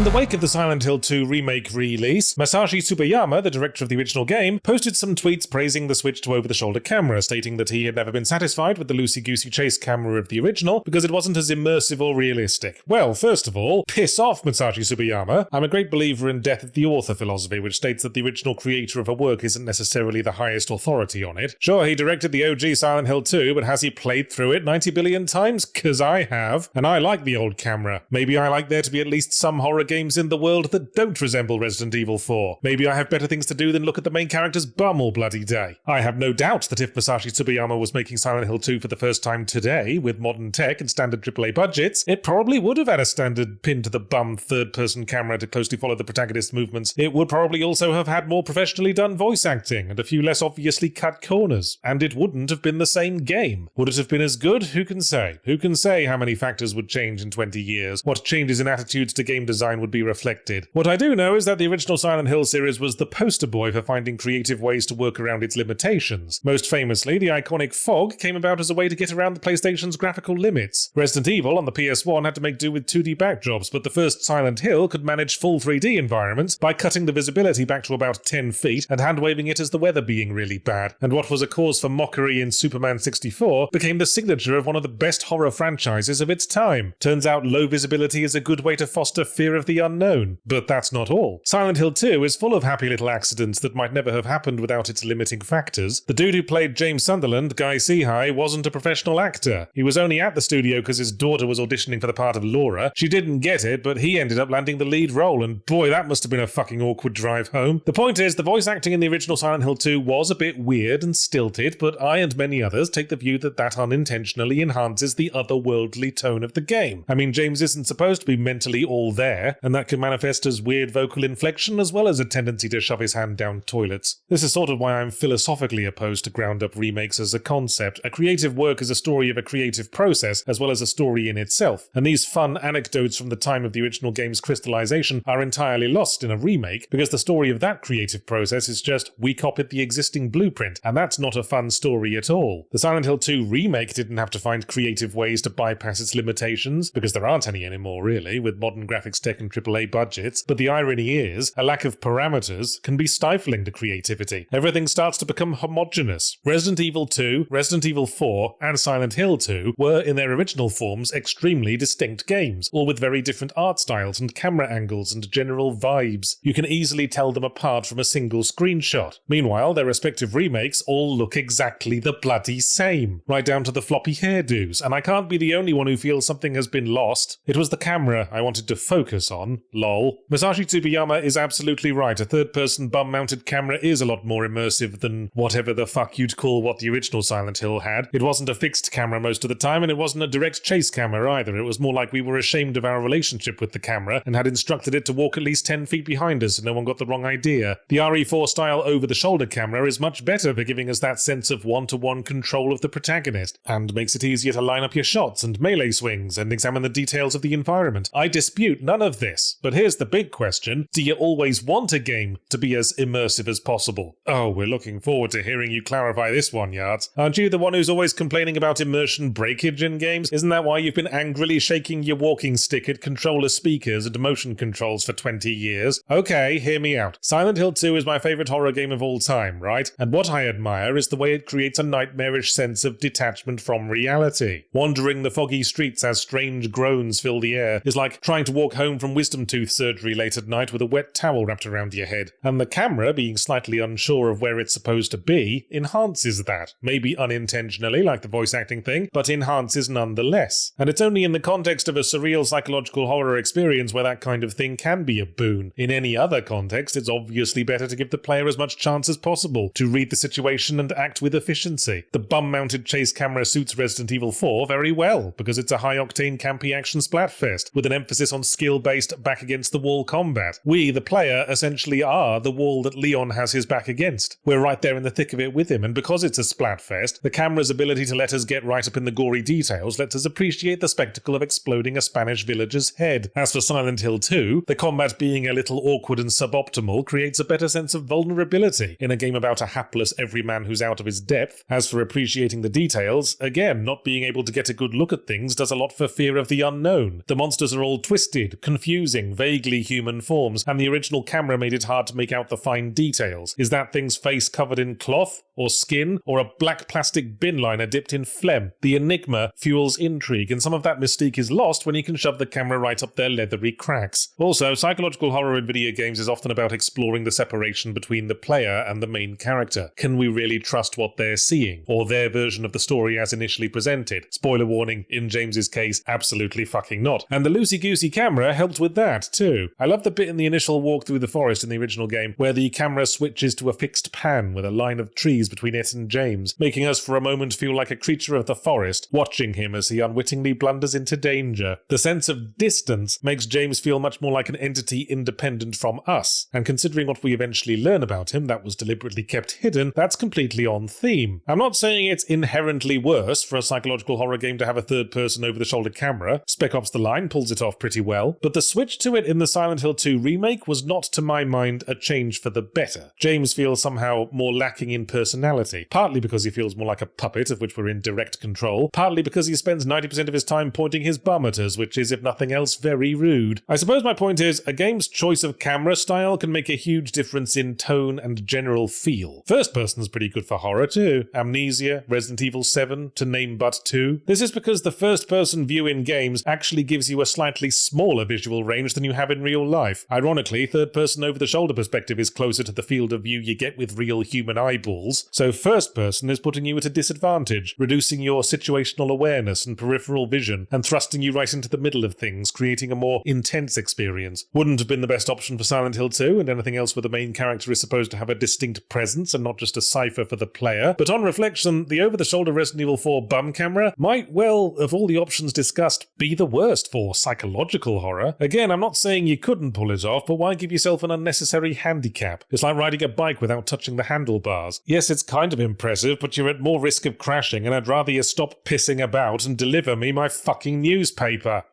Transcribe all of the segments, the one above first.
In the wake of the Silent Hill 2 remake release, Masashi Tsubayama, the director of the original game, posted some tweets praising the switch to over-the-shoulder camera, stating that he had never been satisfied with the loosey-goosey chase camera of the original because it wasn't as immersive or realistic. Well, first of all, piss off, Masashi Tsubayama. I'm a great believer in death of the author philosophy, which states that the original creator of a work isn't necessarily the highest authority on it. Sure, he directed the OG Silent Hill 2, but has he played through it 90 billion times? 'Cause I have. And I like the old camera. Maybe I like there to be at least some horror games in the world that don't resemble Resident Evil 4. Maybe I have better things to do than look at the main character's bum all bloody day. I have no doubt that if Masashi Tsubayama was making Silent Hill 2 for the first time today, with modern tech and standard AAA budgets, it probably would have had a standard pin-to-the-bum third-person camera to closely follow the protagonist's movements. It would probably also have had more professionally done voice acting and a few less obviously cut corners. And it wouldn't have been the same game. Would it have been as good? Who can say? Who can say how many factors would change in 20 years? What changes in attitudes to game design would be reflected? What I do know is that the original Silent Hill series was the poster boy for finding creative ways to work around its limitations. Most famously, the iconic fog came about as a way to get around the PlayStation's graphical limits. Resident Evil on the PS1 had to make do with 2D backdrops, but the first Silent Hill could manage full 3D environments by cutting the visibility back to about 10 feet and hand-waving it as the weather being really bad. And what was a cause for mockery in Superman 64 became the signature of one of the best horror franchises of its time. Turns out low visibility is a good way to foster fear of the unknown. But that's not all. Silent Hill 2 is full of happy little accidents that might never have happened without its limiting factors. The dude who played James Sunderland, Guy Seahai, wasn't a professional actor. He was only at the studio because his daughter was auditioning for the part of Laura. She didn't get it, but he ended up landing the lead role, and boy, that must have been a fucking awkward drive home. The point is, the voice acting in the original Silent Hill 2 was a bit weird and stilted, but I and many others take the view that that unintentionally enhances the otherworldly tone of the game. I mean, James isn't supposed to be mentally all there, and that can manifest as weird vocal inflection as well as a tendency to shove his hand down toilets. This is sort of why I'm philosophically opposed to ground-up remakes as a concept. A creative work is a story of a creative process as well as a story in itself, and these fun anecdotes from the time of the original game's crystallization are entirely lost in a remake because the story of that creative process is just, we copied the existing blueprint, and that's not a fun story at all. The Silent Hill 2 remake didn't have to find creative ways to bypass its limitations, because there aren't any anymore really, with modern graphics tech and AAA budgets, but the irony is, a lack of parameters can be stifling to creativity. Everything starts to become homogeneous. Resident Evil 2, Resident Evil 4, and Silent Hill 2 were, in their original forms, extremely distinct games, all with very different art styles and camera angles and general vibes. You can easily tell them apart from a single screenshot. Meanwhile, their respective remakes all look exactly the bloody same, right down to the floppy hairdos, and I can't be the only one who feels something has been lost. It was the camera I wanted to focus on, lol. Masashi Tsubayama is absolutely right. A third-person bum-mounted camera is a lot more immersive than whatever the fuck you'd call what the original Silent Hill had. It wasn't a fixed camera most of the time, and it wasn't a direct chase camera either. It was more like we were ashamed of our relationship with the camera and had instructed it to walk at least 10 feet behind us so no one got the wrong idea. The RE4 style over-the-shoulder camera is much better for giving us that sense of one-to-one control of the protagonist, and makes it easier to line up your shots and melee swings and examine the details of the environment. I dispute none of this, but here's the big question. Do you always want a game to be as immersive as possible? Oh, we're looking forward to hearing you clarify this one, Yards. Aren't you the one who's always complaining about immersion breakage in games? Isn't that why you've been angrily shaking your walking stick at controller speakers and motion controls for 20 years? Okay, hear me out. Silent Hill 2 is my favourite horror game of all time, right? And what I admire is the way it creates a nightmarish sense of detachment from reality. Wandering the foggy streets as strange groans fill the air is like trying to walk home from wisdom tooth surgery late at night with a wet towel wrapped around your head. And the camera, being slightly unsure of where it's supposed to be, enhances that. Maybe unintentionally, like the voice acting thing, but enhances nonetheless. And it's only in the context of a surreal psychological horror experience where that kind of thing can be a boon. In any other context, it's obviously better to give the player as much chance as possible to read the situation and act with efficiency. The bum-mounted chase camera suits Resident Evil 4 very well, because it's a high-octane campy action splatfest, with an emphasis on skill-based back-against-the-wall combat. We, the player, essentially are the wall that Leon has his back against. We're right there in the thick of it with him, and because it's a splatfest, the camera's ability to let us get right up in the gory details lets us appreciate the spectacle of exploding a Spanish villager's head. As for Silent Hill 2, the combat being a little awkward and suboptimal creates a better sense of vulnerability in a game about a hapless everyman who's out of his depth. As for appreciating the details, again, not being able to get a good look at things does a lot for fear of the unknown. The monsters are all twisted, confused, confusing, vaguely human forms, and the original camera made it hard to make out the fine details. Is that thing's face covered in cloth, or skin, or a black plastic bin liner dipped in phlegm? The enigma fuels intrigue, and some of that mystique is lost when you can shove the camera right up their leathery cracks. Also, psychological horror in video games is often about exploring the separation between the player and the main character. Can we really trust what they're seeing, or their version of the story as initially presented? Spoiler warning, in James's case, absolutely fucking not. And the loosey-goosey camera helped with that, too. I love the bit in the initial walk through the forest in the original game, where the camera switches to a fixed pan with a line of trees between it and James, making us for a moment feel like a creature of the forest, watching him as he unwittingly blunders into danger. The sense of distance makes James feel much more like an entity independent from us, and considering what we eventually learn about him that was deliberately kept hidden, that's completely on theme. I'm not saying it's inherently worse for a psychological horror game to have a third-person over-the-shoulder camera. Spec Ops: The Line pulls it off pretty well, but the switch to it in the Silent Hill 2 remake was not, to my mind, a change for the better. James feels somehow more lacking in personality, partly because he feels more like a puppet of which we're in direct control, partly because he spends 90% of his time pointing his bum at us, which is, if nothing else, very rude. I suppose my point is, a game's choice of camera style can make a huge difference in tone and general feel. First person's pretty good for horror too. Amnesia, Resident Evil 7, to name but two. This is because the first-person view in games actually gives you a slightly smaller visual range than you have in real life. Ironically, third-person over-the-shoulder perspective is closer to the field of view you get with real human eyeballs, so first-person is putting you at a disadvantage, reducing your situational awareness and peripheral vision, and thrusting you right into the middle of things, creating a more intense experience. Wouldn't have been the best option for Silent Hill 2, and anything else where the main character is supposed to have a distinct presence and not just a cipher for the player, but on reflection, the over-the-shoulder Resident Evil 4 bum camera might well, of all the options discussed, be the worst for psychological horror. Again, I'm not saying you couldn't pull it off, but why give yourself an unnecessary handicap? It's like riding a bike without touching the handlebars. Yes, it's kind of impressive, but you're at more risk of crashing, and I'd rather you stop pissing about and deliver me my fucking newspaper.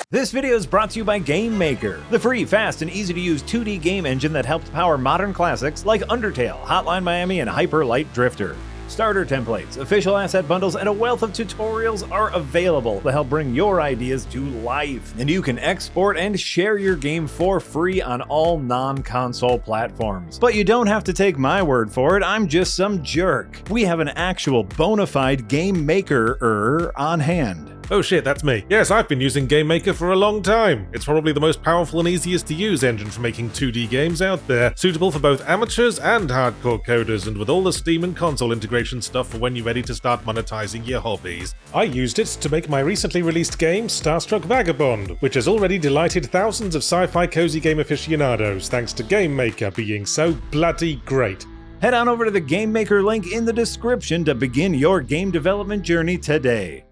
This video is brought to you by GameMaker, the free, fast, and easy-to-use 2D game engine that helps power modern classics like Undertale, Hotline Miami, and Hyper Light Drifter. Starter templates, official asset bundles, and a wealth of tutorials are available to help bring your ideas to life. And you can export and share your game for free on all non-console platforms. But you don't have to take my word for it, I'm just some jerk. We have an actual bona fide GameMaker on hand. Oh shit, that's me. Yes, I've been using GameMaker for a long time. It's probably the most powerful and easiest to use engine for making 2D games out there, suitable for both amateurs and hardcore coders, and with all the Steam and console integration stuff for when you're ready to start monetizing your hobbies. I used it to make my recently released game, Starstruck Vagabond, which has already delighted thousands of sci-fi cozy game aficionados, thanks to GameMaker being so bloody great. Head on over to the GameMaker link in the description to begin your game development journey today.